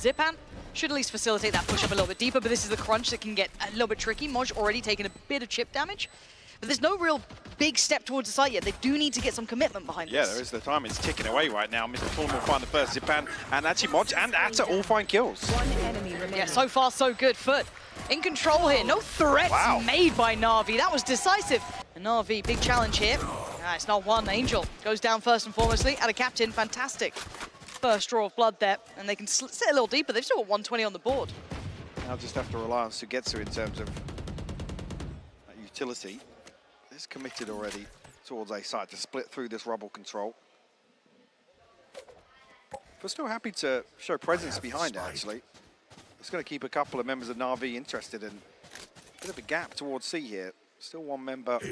Zipan should at least facilitate that push up a little bit deeper, but this is the crunch that can get a little bit tricky. Moj already taking a bit of chip damage, but there's no real big step towards the site yet. They do need to get some commitment behind this. Yeah, there is. The time is ticking away right now. Mr. Fulham will find the first. Zipan and actually Moj and Atta all find kills. One enemy remaining. Yeah, so far so good. FUT in control here. No threats made by Navi. That was decisive. And Navi, big challenge here. It's not one. Angel goes down first and foremostly. At a captain, fantastic. First draw of blood there, and they can sit a little deeper. They've still got 120 on the board. Now just have to rely on Sugetsu in terms of utility. Is committed already towards A side to split through this rubble control. We're still happy to show presence behind, actually. It's going to keep a couple of members of Navi interested in a bit of a gap towards C here. Still one member of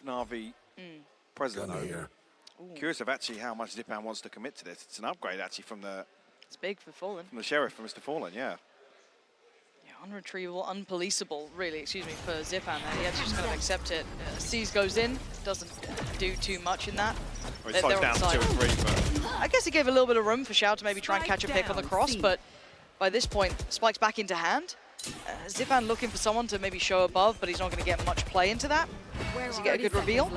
Navi present, though. Curious of actually how much Zipan wants to commit to this. It's an upgrade, actually, from the... It's big for Fallen. From the Sheriff, from Mr. Fallen, yeah. Unretrievable, unpoliceable, really, excuse me, for Zipan. He actually just kind of accept it. Seas goes in, doesn't do too much in that. Well, it slows down to 2 and 3, but... I guess he gave a little bit of room for Xiao to maybe try and catch a pick on the cross, but by this point, Spike's back into hand. Zipan looking for someone to maybe show above, but he's not going to get much play into that. Does he get a good reveal?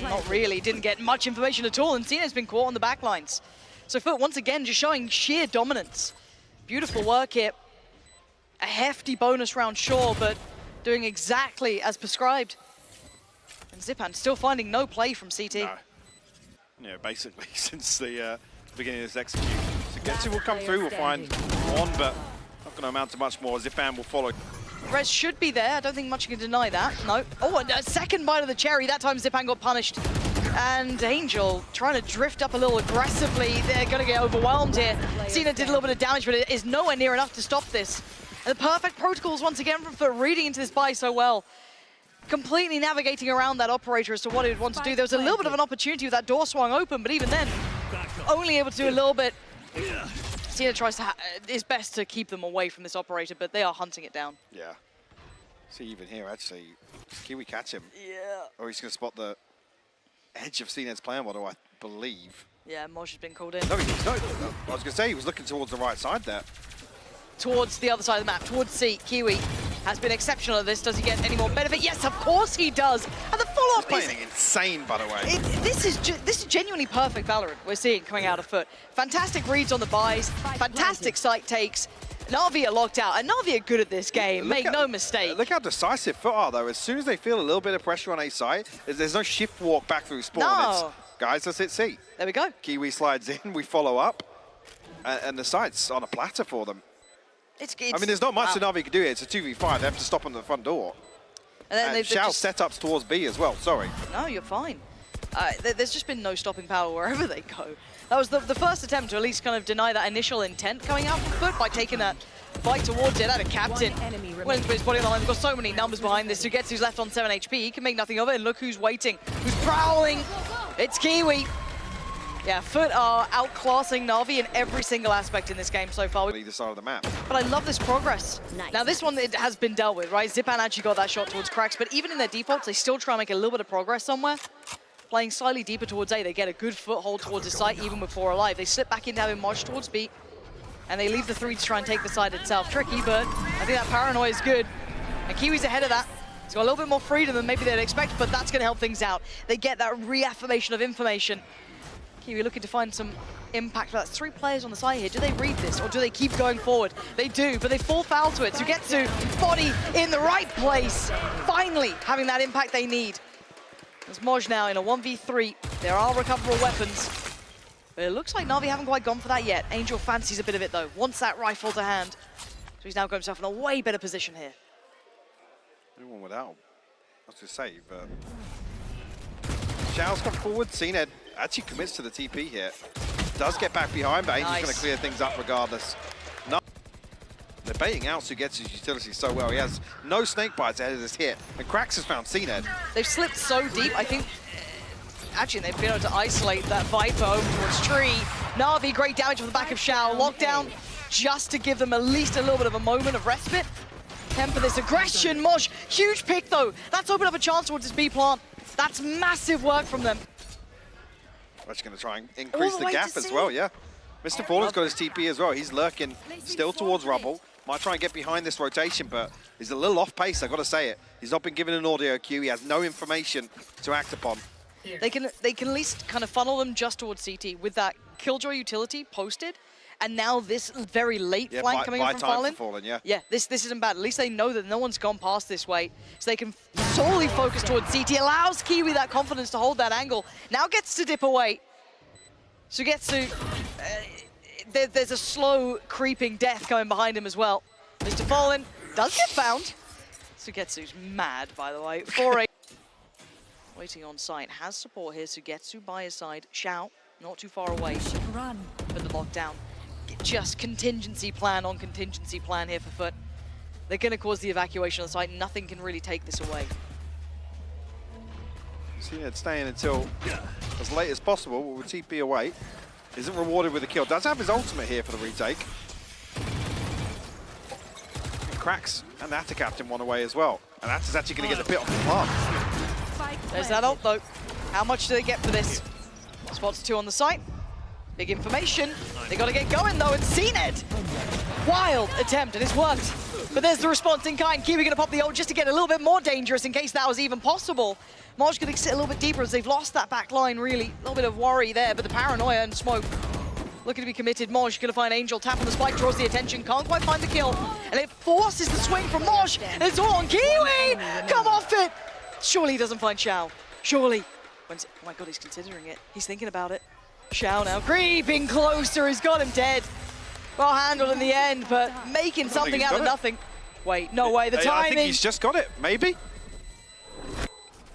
Not really, didn't get much information at all, and Cena's been caught on the back lines. So FUT, once again, just showing sheer dominance. Beautiful work here. A hefty bonus round, sure, but doing exactly as prescribed. And Zipan still finding no play from CT. No. Yeah, basically, since the beginning of this execution. Sugetsu will come through, we'll find one, but not going to amount to much more. Zipan will follow. Res should be there. I don't think much can deny that. No. Oh, and a second bite of the cherry. That time Zipan got punished. And Angel trying to drift up a little aggressively. They're going to get overwhelmed here. Cena did a little bit of damage, but it is nowhere near enough to stop this. And the perfect protocols once again from FUT, reading into this buy so well. Completely navigating around that operator as to what he would want to do. There was a little bit of an opportunity with that door swung open, but even then, only able to do a little bit. Cena tries to his best to keep them away from this operator, but they are hunting it down. Yeah. See, even here, actually, Kiwi catch him. Yeah. Or he's going to spot the edge of Cena's player model, I believe. Yeah, Moj has been called in. No, I was going to say, he was looking towards the right side there. Towards the other side of the map, towards C. Kiwi has been exceptional at this. Does he get any more benefit? Yes, of course he does. And the follow-up is... He's playing insane, by the way. This is genuinely perfect Valorant we're seeing coming out of FUT. Fantastic reads on the buys, fantastic site takes. Navi are locked out, and Navi are good at this game, make no mistake. Look how decisive FUT are, though. As soon as they feel a little bit of pressure on A site, there's no shift walk back through spawn. No. It's, guys, let's hit C. There we go. Kiwi slides in, we follow up, and the site's on a platter for them. I mean, there's not much that Navi can do here. It's a 2v5. They have to stop on the front door. And then Xiao's setups towards B as well. Sorry. No, you're fine. There's just been no stopping power wherever they go. That was the first attempt to at least kind of deny that initial intent coming out from FUT by taking that fight towards it. At a captain went into his body line. They've got so many numbers behind this. Sugetsu's left on 7 HP. He can make nothing of it. And look who's waiting, who's prowling. It's Kiwi. Yeah, FUT are outclassing Navi in every single aspect in this game so far. Either side of the map. But I love this progress. Nice. Now this one, it has been dealt with, right? Zipan actually got that shot towards cracks, but even in their defaults, they still try and make a little bit of progress somewhere. Playing slightly deeper towards A, they get a good foothold towards the site, even with 4 alive. They slip back into having Moj towards B, and they leave the 3 to try and take the side itself. Tricky, but I think that paranoia is good. And Kiwi's ahead of that. He's got a little bit more freedom than maybe they'd expect, but that's going to help things out. They get that reaffirmation of information. Kiwi looking to find some impact. That's 3 players on the side here. Do they read this, or do they keep going forward? They do, but they fall foul to it. Sugetsu, body in the right place. Finally having that impact they need. There's Moj now in a 1v3. There are recoverable weapons. But it looks like Navi haven't quite gone for that yet. Angel fancies a bit of it, though. Wants that rifle to hand. So he's now got himself in a way better position here. Anyone without, I was going to say, but... Xiao's come forward. Cena actually commits to the TP here. Does get back behind, but Angel's going to clear things up regardless. No. They're baiting out Sugetsu's utility so well. He has no snake bites ahead of this hit. And Cracks has found Cena. They've slipped so deep, I think... Actually, they've been able to isolate that Viper over towards Tree. Navi, great damage from the back of Xiao. Lockdown, just to give them at least a little bit of a moment of respite. Temper this aggression. Moj, huge pick though. That's opened up a chance towards this B plant. That's massive work from them. We're just going to try and increase the gap as well, yeah. Mr. Fallen's got his TP as well. He's lurking still towards Rubble. Might try and get behind this rotation, but he's a little off pace, I've got to say it. He's not been given an audio cue. He has no information to act upon. They can at least kind of funnel them just towards CT with that Killjoy utility posted, and now this very late flank coming in from Fallen. Yeah, this isn't bad. At least they know that no one's gone past this way, so they can solely focus towards CT. Allows Kiwi that confidence to hold that angle. Now gets to dip away. Sugetsu, there's a slow creeping death coming behind him as well. Mr. Fallen does get found. Sugetsu's mad, by the way. 4-8. Waiting on site, has support here. Sugetsu by his side. Xiao, not too far away. Run. But the lockdown. Just contingency plan on contingency plan here for FUT. They're going to cause the evacuation on the site. Nothing can really take this away. CNED staying until as late as possible with TP away. Isn't rewarded with a kill. Does have his ultimate here for the retake. And Cracks and Natter Captain one away as well. And Natter's actually going to get the bit off the plant. There's that ult though. How much do they get for this? Spots 2 on the site. Big information. They got to get going though, and CNED! Wild attempt, and it's worked. But there's the response in kind. Kiwi going to pop the ult just to get a little bit more dangerous in case that was even possible. Moj going to sit a little bit deeper as they've lost that back line, really. A little bit of worry there, but the paranoia and smoke looking to be committed. Moj going to find Angel, tap on the spike, draws the attention, can't quite find the kill. And it forces the swing from Moj, and it's all on Kiwi! Come off it! Surely he doesn't find Xiao. Surely. When's it? Oh my god, he's considering it. He's thinking about it. Xiao now creeping closer, he's got him dead. Well handled in the end, but making something out of nothing. Wait, no way, the timing. I think he's just got it, maybe?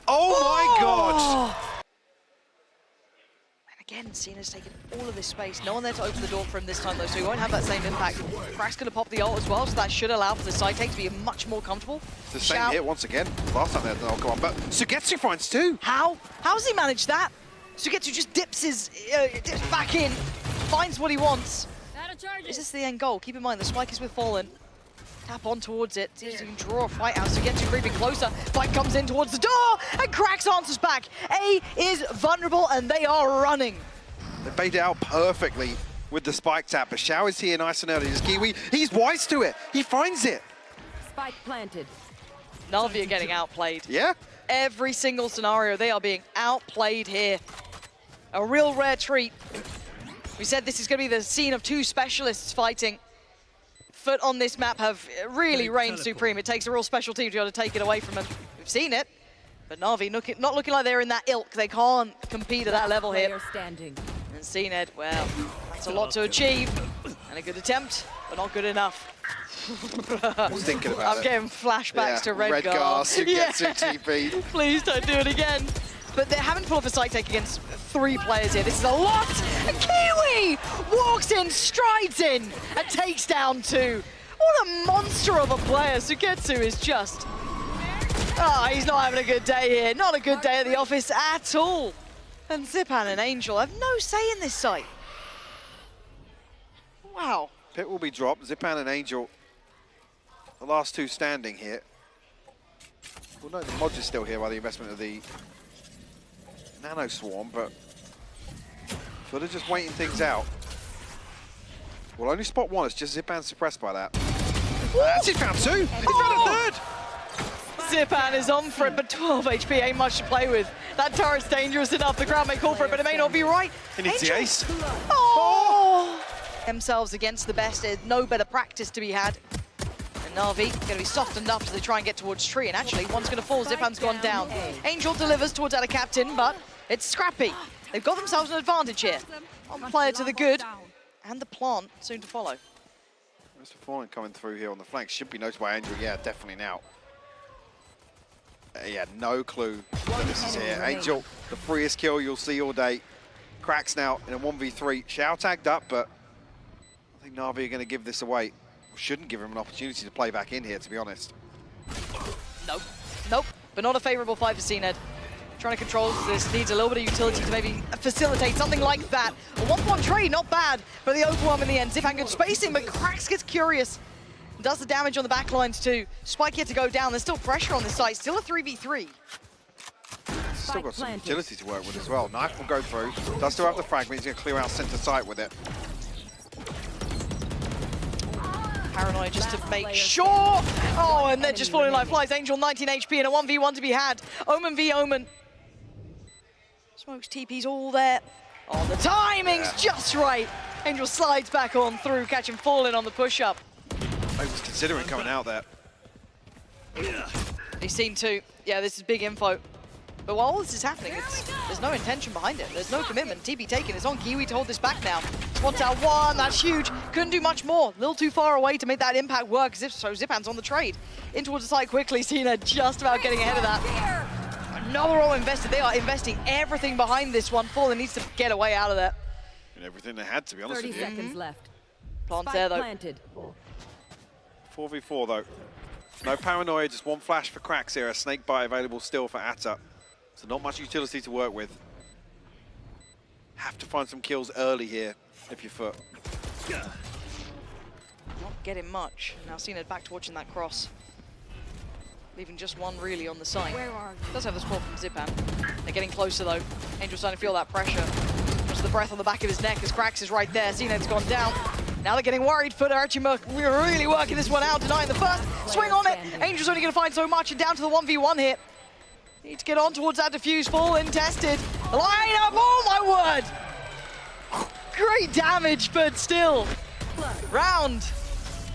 Oh my god! And again, Cena's taken all of this space. No one there to open the door for him this time though, so he won't have that same impact. Crack's gonna pop the ult as well, so that should allow for the side take to be much more comfortable. It's the same hit once again. Last time they had the ult go on, but Sugetsu finds 2. How? How's he managed that? Sugetsu just dips back in, finds what he wants. Is this the end goal? Keep in mind, the spike is with Fallen. Tap on towards it, seems to draw a fight out. Sugetsu creeping closer, fight comes in towards the door, and Cracks answers back. A is vulnerable, and they are running. They bait it out perfectly with the spike tap, but Xiao is here nice and early. This Kiwi, he's wise to it. He finds it. Spike planted. Navi are getting outplayed. Yeah? Every single scenario, they are being outplayed here. A real rare treat. We said this is going to be the scene of 2 specialists fighting. FUT on this map have really reigned supreme. It takes a real special team to be able to take it away from them. We've seen it, but Navi not looking like they're in that ilk. They can't compete at that level here. Standing. And CNED, well, that's a lot to achieve. And a good attempt, but not good enough. I was thinking about it. I'm getting flashbacks to Redgar. Sugetsu TP. Please don't do it again. But they're having to pull off a side take against 3 players here. This is a lot. And Kiwi walks in, strides in, and takes down 2. What a monster of a player. Sugetsu is just... Oh, he's not having a good day here. Not a good day at the office at all. And Zipan and Angel have no say in this site. Wow. Pit will be dropped. Zipan and Angel, the last 2 standing here. Well, no, the Moj is still here by the investment of the Nano Swarm, but sort of just waiting things out. We'll only spot 1, it's just Zipan suppressed by that. That's it, found 2! He found a 3rd! Zipan is on for it, but 12 HP ain't much to play with. That turret's dangerous enough, the crowd may call for it, but it may not be right. He needs the ace. Oh! Themselves against the best, there's no better practice to be had. And Navi going to be softened up as they try and get towards Tree, and actually one's going to fall, Zipan's gone down. Angel delivers towards our captain, but it's Scrappy. They've got themselves an advantage here. One player to the good, and the plant soon to follow. Mr. Fallen coming through here on the flank. Should be noticed by Angel. Yeah, definitely now. Yeah, no clue that this is here. Angel, the freest kill you'll see all day. Cracks now in a 1v3. Xiao tagged up, but I think Navi are going to give this away. Shouldn't give him an opportunity to play back in here, to be honest. Nope. But not a favourable fight for CNED. Trying to control this, needs a little bit of utility to maybe facilitate something like that. A 1-1 trade, not bad, but the overwhelm in the end. Zipan good spacing, but Cracks gets curious. Does the damage on the back lines too. Spike yet to go down, there's still pressure on this side, still a 3v3. Still got some utility to work with as well. Knife will go through, does still have the fragment, he's going to clear out center site with it. Paranoid just to make sure. Oh, and they're just falling like flies. Angel 19 HP and a 1v1 to be had. Omen v Omen. Smokes, TP's all there. Oh, the timing's just right. Angel slides back on through, catching Fallen on the push-up. I was considering coming out there. He's seen two. Yeah, this is big info. But while all this is happening, there's no intention behind it. There's no commitment. TP taken. It's on Kiwi to hold this back now. Spots out one. That's huge. Couldn't do much more. A little too far away to make that impact work. Zipan's on the trade. In towards the side quickly. Cena just about getting ahead of that. Another all invested. They are investing everything behind this one. Fallen needs to get away out of there. And everything they had, to be honest 30 with you. seconds left. Plants Spike there, though. planted. 4v4 though. No paranoia, just one flash for cracks here. A snake bite available still for Atta. So not much utility to work with. Have to find some kills early here if you're FUT. Not getting much. Now Cena back to watching that cross. Leaving just one really on the site. Does have the squad from Zipan. They're getting closer though. Angel's starting to feel that pressure. Just the breath on the back of his neck as Krax is right there. Cena's gone down. Now they're getting worried. FUT are actually really working this one out, denying the first. Swing on it. Angel's only going to find so much and down to the 1v1 here. Need to get on towards that defuse. Fallen tested. Line up. Oh my word. Great damage, but still. Round.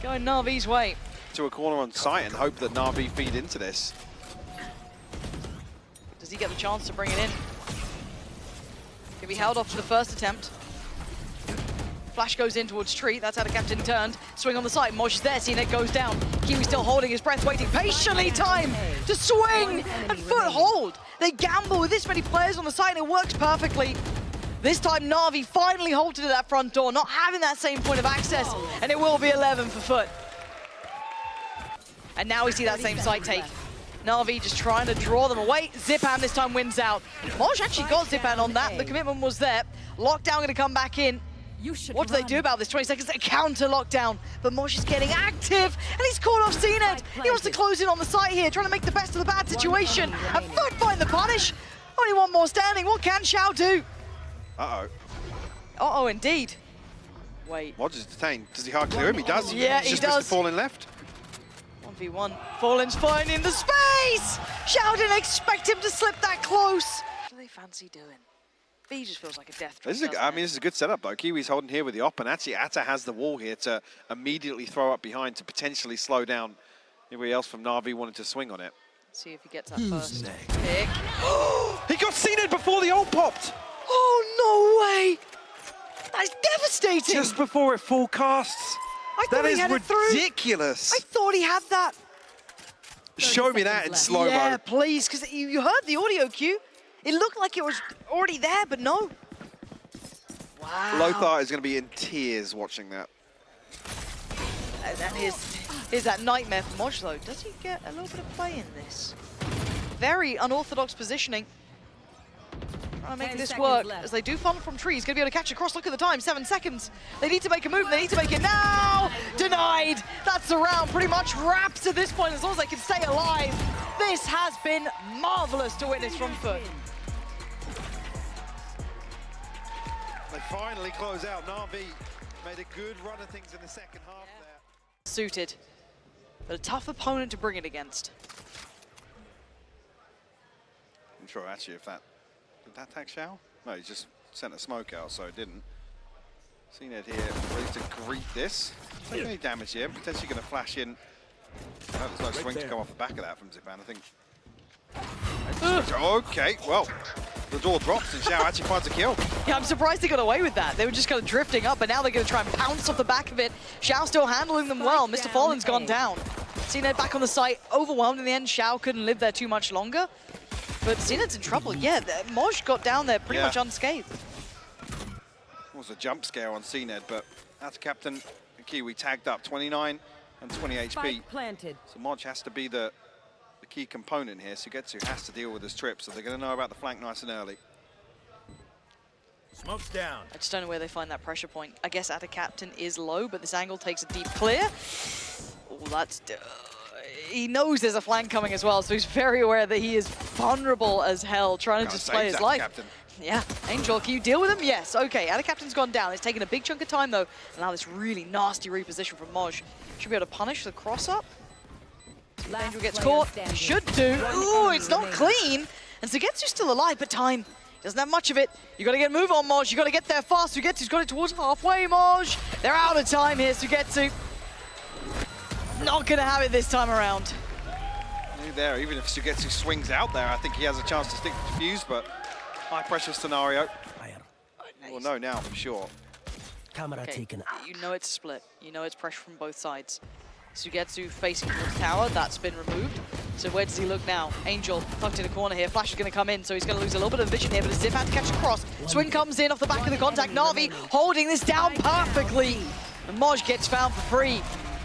Going Navi's way. To a corner on site and hope that Navi feed into this. Does he get the chance to bring it in? Can be held off to the first attempt. Flash goes in towards Tree. That's how the captain turned. Swing on the side. Mosh is there. Cnet goes down. Kiwi still holding his breath, waiting patiently. Time to swing and FUT hold. They gamble with this many players on the side, and it works perfectly. This time, Navi finally halted at that front door, not having that same point of access, and it will be 11 for FUT. And now we see that same site take. Navi just trying to draw them away. Zipan this time wins out. Mosh actually got Zipan on that. The commitment was there. Lockdown going to come back in. What do they do about this? 20 seconds, a counter lockdown. But Mosh is getting active, and he's caught off Cnet. He wants to close in on the site here, trying to make the best of the bad situation. And FUT find the punish. Only one more standing. What can Xiao do? Uh-oh. Uh-oh, indeed. Wait. Mosh is detained. Does he hard clear him? He does. Yeah, He's he just does. missed the Fallen left. 1v1. Fallen's finding the space! Xiao didn't expect him to slip that close. What do they fancy doing? B just feels like a death trap. This is a good setup though. Kiwi's holding here with the op, and actually Atta has the wall here to immediately throw up behind to potentially slow down anybody else from Navi wanting to swing on it. Let's see if he gets that first pick. He got Cnet before the ult popped! Oh, no way! That's devastating! Just before it full casts. I thought he had it through. Ridiculous. I thought he had that. Show me that in slow-mo. Yeah, please, because you heard the audio cue. It looked like it was already there, but no. Wow. Lothar is going to be in tears watching that. And here's that nightmare for Mosh, though. Does he get a little bit of play in this? Very unorthodox positioning. Trying to make this work as they do funnel from trees. Going to be able to catch across. Look at the time, 7 seconds. They need to make a move. They need to make it now. Denied. That's the round. Pretty much wraps at this point as long as they can stay alive. This has been marvelous to witness from FUT. They finally close out. Navi made a good run of things in the second half there. Suited, but a tough opponent to bring it against. I'm sure actually if that, did that tag Xiao? No, he just sent a smoke out, so it didn't. Cnet here, ready to greet this. Taking any damage here, potentially going to flash in. Oh, there's no swing to come off the back of that from Zipan, I think. Okay, well, the door drops and Xiao actually finds a kill. Yeah, I'm surprised they got away with that. They were just kind of drifting up, but now they're going to try and pounce off the back of it. Xiao still handling them well. Mr. Fallen's gone down. Cnet back on the site, overwhelmed in the end. Xiao couldn't live there too much longer. But Cnet's in trouble. Yeah, Mosh got down there pretty much unscathed. It was a jump scare on Cnet, but that's Captain Kiwi tagged up 29 and 20 HP. Planted. So Moj has to be the key component here. Sugetsu has to deal with his trip, so they're going to know about the flank nice and early. Smoke's down. I just don't know where they find that pressure point. I guess Atta Captain is low, but this angle takes a deep clear. Oh, that's... he knows there's a flank coming as well, so he's very aware that he is vulnerable as hell, trying to display his life. Yeah, Angel, can you deal with him? Yes, okay. And the captain's gone down. It's taken a big chunk of time, though. And now this really nasty reposition from Moj. Should be able to punish the cross-up. Angel gets caught. He should do. Ooh, it's not clean. And Sugetsu's still alive, but time. He doesn't have much of it. You got to get a move on, Moj. You got to get there fast. Sugetsu's got it towards halfway, Moj. They're out of time here, Sugetsu. Not going to have it this time around. There, even if Sugetsu swings out there, I think he has a chance to stick the defuse, but high pressure scenario. Well, no, now for sure. Okay. You know it's split. You know it's pressure from both sides. Sugetsu facing towards tower, that's been removed. So where does he look now? Angel tucked in a corner here. Flash is going to come in, so he's going to lose a little bit of vision here, but Zip had to catch a cross. Swing comes in off the back of the contact. Navi holding this down perfectly. And Moj gets found for free.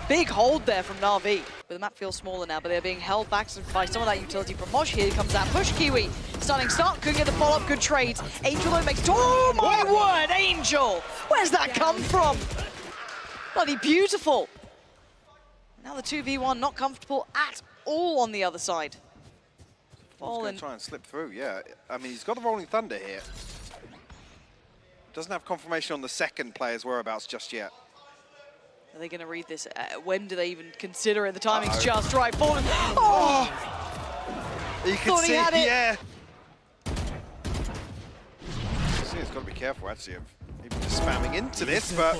Big hold there from Navi. But the map feels smaller now, but they're being held back by some of that utility from Moj. Here comes that push, Kiwi. Starting start, couldn't get the follow-up, good trades. Angel though makes, oh my word, Angel! Where's that come from? Bloody beautiful. Now the 2v1 not comfortable at all on the other side. He's going to try and slip through, yeah. I mean, he's got the Rolling Thunder here. Doesn't have confirmation on the second player's whereabouts just yet. Are they going to read this? When do they even consider it? The timing's just right. Fallen. Oh! You can Thought see, he had it. yeah. See, he's got to be careful, actually, of even just spamming into this, but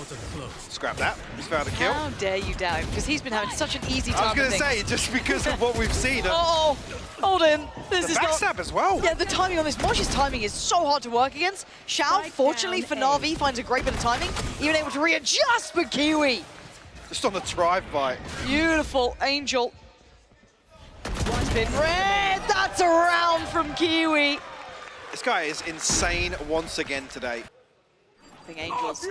scrap that. He's found a kill. How dare you doubt him? Because he's been having such an easy time. I was going to say, just because of what we've seen. Oh, hold in. This the is backstab as well. Yeah, the timing on this. Moj's timing is so hard to work against. Shao, fortunately for Navi, finds a great bit of timing. Even able to readjust for Kiwi. Just on the drive-by. Beautiful, Angel. One's been red. That's a round from Kiwi. This guy is insane once again today. I think Angel's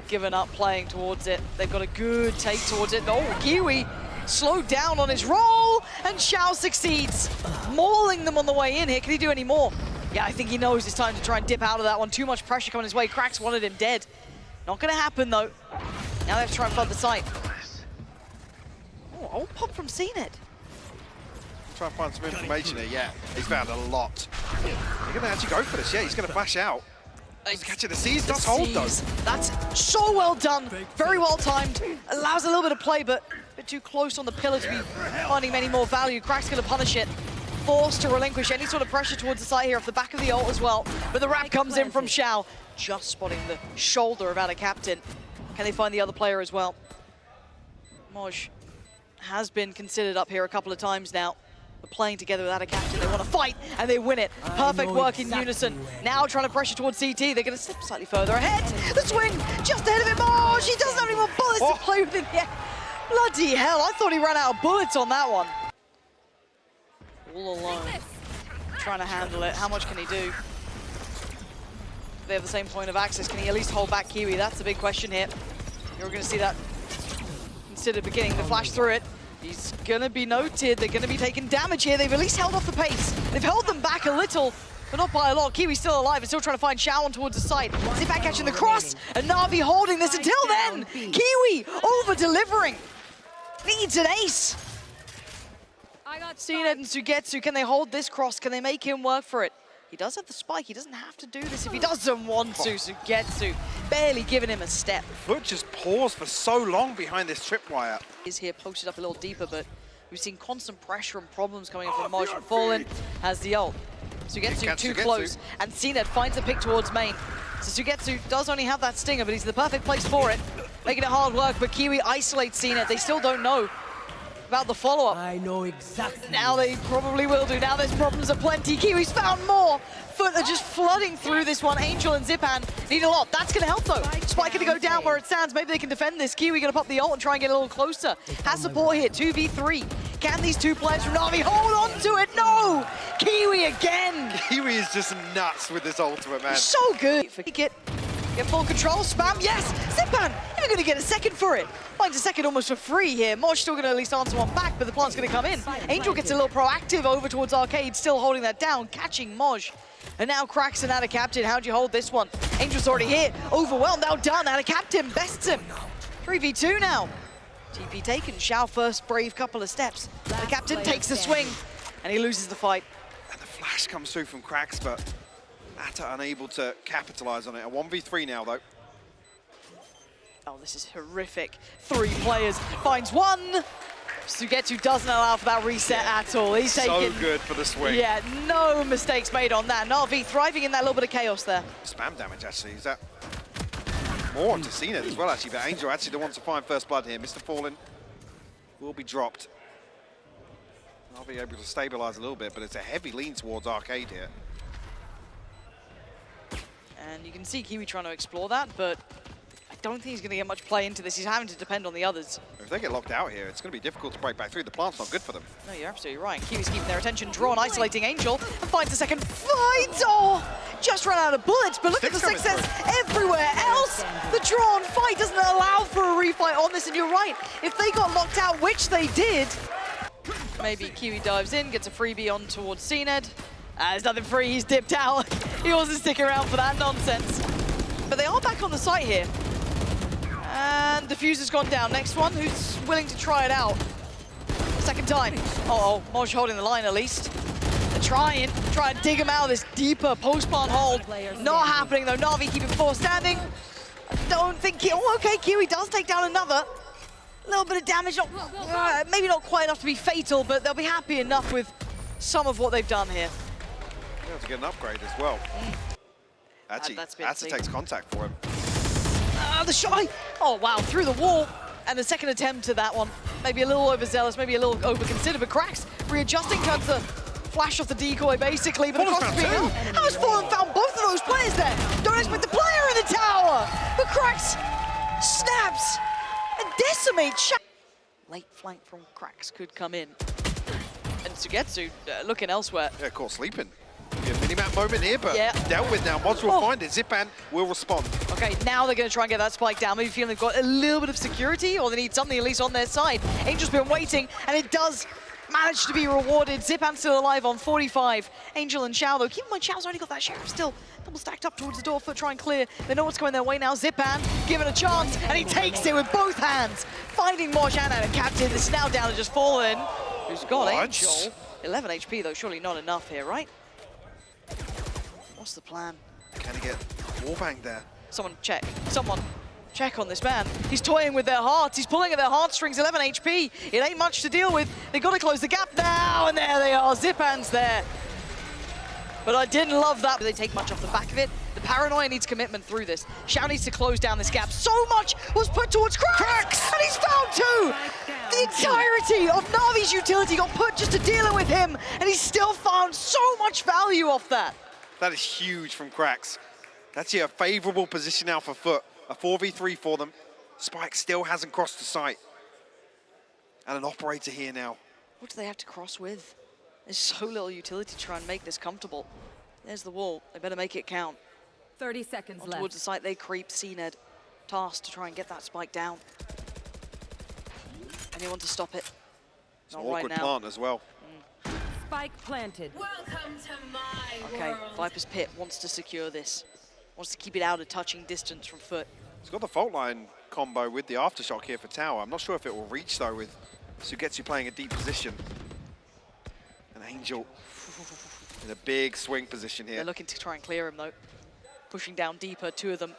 given up playing towards it. They've got a good take towards it. Oh, Kiwi slowed down on his roll, and Shao succeeds. Mauling them on the way in here. Can he do any more? Yeah, I think he knows it's time to try and dip out of that one. Too much pressure coming his way. Cracks wanted him dead. Not going to happen, though. Now they have to try and flood the site. Oh, old pop from CNET. Try and find some information here, yeah. He's found a lot. They're going to actually go for this, yeah. He's going to flash out. Does catch it, the C's does hold, though. That's so well done. Very well timed. Allows a little bit of play, but a bit too close on the pillar to be finding many more value. Crack's going to punish it. Forced to relinquish any sort of pressure towards the side here off the back of the ult as well. But the wrap comes in from Shao. Just spotting the shoulder of our captain. Can they find the other player as well? Moj has been considered up here a couple of times now. But playing together without a captain, they want to fight, and they win it. Perfect work in unison. Now trying to pressure towards CT. They're going to slip slightly further ahead. The swing just ahead of him. Moj, he doesn't have any more bullets to play with in here. Bloody hell, I thought he ran out of bullets on that one. All alone, trying to handle it. How much can he do? They have the same point of access. Can he at least hold back Kiwi? That's the big question here. You're going to see that considered beginning. The flash through it. He's going to be noted. They're going to be taking damage here. They've at least held off the pace. They've held them back a little, but not by a lot. Kiwi's still alive and still trying to find Shao on towards the side. Zipak catching the cross, and Navi holding this until then. Kiwi over-delivering. Needs an ace. CNET and Sugetsu, can they hold this cross? Can they make him work for it? He does have the spike. He doesn't have to do this if he doesn't want to. Sugetsu barely giving him a step. FUT just paused for so long behind this tripwire. Is here posted up a little deeper, but we've seen constant pressure and problems coming in from Moj. And Fallen has the ult. Sugetsu too close, and CNET finds a pick towards main. So Sugetsu does only have that stinger, but he's in the perfect place for it. Making it hard work, but Kiwi isolates CNET. They still don't know about the follow-up. I know exactly. Now they probably will do. Now there's problems aplenty. Kiwi's found more. FUT are just flooding through this one. Angel and Zipan need a lot. That's going to help, though. Spike going to go down where it stands. Maybe they can defend this. Kiwi going to pop the ult and try and get a little closer. Has support here. 2v3. Can these two players from Navi hold on to it? No! Kiwi again! Kiwi is just nuts with this ultimate, man. So good. Get full control. Spam. Yes! Zipan! You're going to get a second for it. Finds a second almost for free here. Moj still going to at least answer one back, but the plant's going to come in. Angel gets a little proactive over towards Arcade, still holding that down, catching Moj. And now Cracks and Ada Captain. How'd you hold this one? Angel's already here. Overwhelmed. Now done. Ada Captain bests him. 3v2 now. TP taken. Shao first brave couple of steps. Ada Captain takes the swing, and he loses the fight. And the flash comes through from Cracks, but Atta unable to capitalize on it. A 1v3 now, though. Oh, this is horrific. 3 players, finds one. Sugetsu doesn't allow for that reset at all. He's taking... So good for the swing. Yeah, no mistakes made on that. Navi thriving in that little bit of chaos there. Spam damage, actually. Is that more onto CNED as well, actually? But Angel actually the one to find first blood here. Mr. Fallen will be dropped. I'll be able to stabilize a little bit, but it's a heavy lean towards Arcade here. And you can see Kiwi trying to explore that, but I don't think he's going to get much play into this. He's having to depend on the others. If they get locked out here, it's going to be difficult to break back through. The plant's not good for them. No, you're absolutely right. Kiwi's keeping their attention drawn, isolating Angel, and finds a second fight. Oh, just ran out of bullets, but look at the success everywhere else. The drawn fight doesn't allow for a refight on this, and you're right. If they got locked out, which they did, maybe Kiwi dives in, gets a freebie on towards CNED. There's nothing free, he's dipped out. He wasn't sticking around for that nonsense. But they are back on the site here. And Diffuser's gone down. Next one, who's willing to try it out? Second time. Uh-oh, Moj holding the line at least. They're trying to dig him out of this deeper post-plant hold. Not happening though, Navi keeping 4 standing. I don't think, okay, Kiwi does take down another. A little bit of damage, maybe not quite enough to be fatal, but they'll be happy enough with some of what they've done here. They have to get an upgrade as well. Actually, Atta takes contact for him. The shy! Oh wow, through the wall. And the second attempt to that one. Maybe a little overzealous, maybe a little overconsidered, but Cracks readjusting, turns the flash off the decoy basically, but across the field. How's Fallen found both of those players there? Don't expect the player in the tower! But Cracks snaps and decimates. Late flank from Cracks could come in. And Sugetsu looking elsewhere. Yeah, caught sleeping. Be a minimap moment here, but yeah, dealt with now. Mods will find it. Zipan will respond. Okay, now they're going to try and get that spike down. Maybe feeling they've got a little bit of security, or they need something at least on their side. Angel's been waiting, and it does manage to be rewarded. Zipan still alive on 45. Angel and Xiao, though, keep in mind, Xiao's already got that Sheriff still double stacked up towards the door. FUT try and clear. They know what's going their way now. Zipan given a chance, and he takes it with both hands. Finding Moj and a captain. This is now down to just Fallen, who's got Angel. 11 HP, though, surely not enough here, right? What's the plan? Can he get wallbang there? Someone check on this man. He's toying with their hearts. He's pulling at their heartstrings. 11 HP. It ain't much to deal with. They've got to close the gap now, and there they are. Zipan's there. But I didn't love that. They take much off the back of it. The paranoia needs commitment through this. Xiao needs to close down this gap. So much was put towards Cracks! And he's found 2! The entirety of Navi's utility got put just to dealing with him, and he's still found so much value off that. That is huge from Cracks. That's a favorable position now for FUT. A 4v3 for them. Spike still hasn't crossed the site. And an operator here now. What do they have to cross with? There's so little utility to try and make this comfortable. There's the wall. They better make it count. 30 seconds left. Towards the site they creep. CNED tasked to try and get that spike down. Anyone to stop it? It's an awkward plant as well. Spike planted. Welcome to my okay, world. Viper's Pit wants to secure this. Wants to keep it out of touching distance from FUT. He's got the fault line combo with the aftershock here for Tower. I'm not sure if it will reach though with Sugetsu playing a deep position. And Angel in a big swing position here. They're looking to try and clear him though. Pushing down deeper, 2 of them.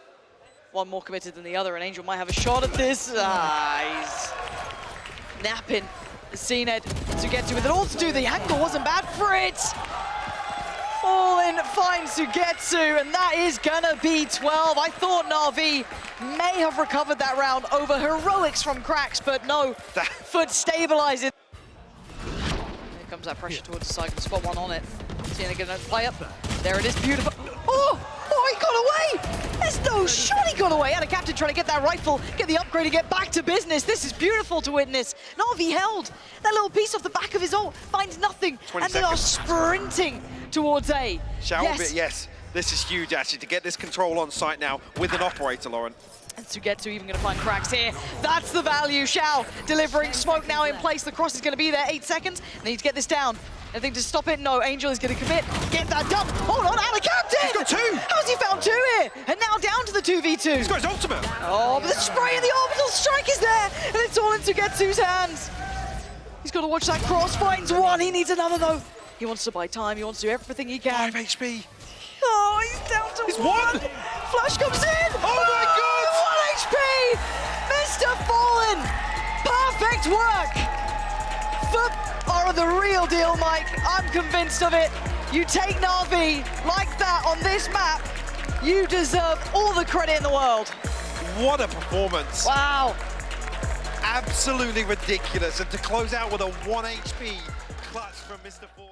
One more committed than the other, and Angel might have a shot at this. He's napping. CNED Sugetsu with it all to do. The angle wasn't bad for it. Fallen finds Sugetsu, and that is gonna be 12. I thought Navi may have recovered that round over heroics from Cracks, but no, FUT stabilizes. Here comes that pressure towards the side, can spot one on it. CNED gonna play up. There it is, beautiful. Oh, he got away! There's no shot, he got away. And a captain trying to get that rifle, get the upgrade, and get back to business. This is beautiful to witness. Navi held that little piece off the back of his ult, finds nothing, and they are sprinting towards A. Yes, this is huge actually, to get this control on site now with an operator, Lauren. And Sugetsu even going to find Cracks here. That's the value. Xiao delivering smoke now in place. The cross is going to be there. 8 seconds. They need to get this down. Anything to stop it? No. Angel is going to commit. Get that done. Hold on, and a captain! He's got 2! How's he found 2 here? And now down to the 2v2. He's got his ultimate. Oh, but the spray and the orbital strike is there. And it's all in Sugetsu's hands. He's got to watch that cross. Finds 1. He needs another, though. He wants to buy time. He wants to do everything he can. 5 HP. Oh, Oh, he's down to He's one. won. Flash comes in. Oh my God! 1 HP. Mr. Fallen. Perfect work. FUT are the real deal, Mike. I'm convinced of it. You take Navi like that on this map, you deserve all the credit in the world. What a performance. Wow. Absolutely ridiculous. And to close out with a 1 HP clutch from Mr. Fallen.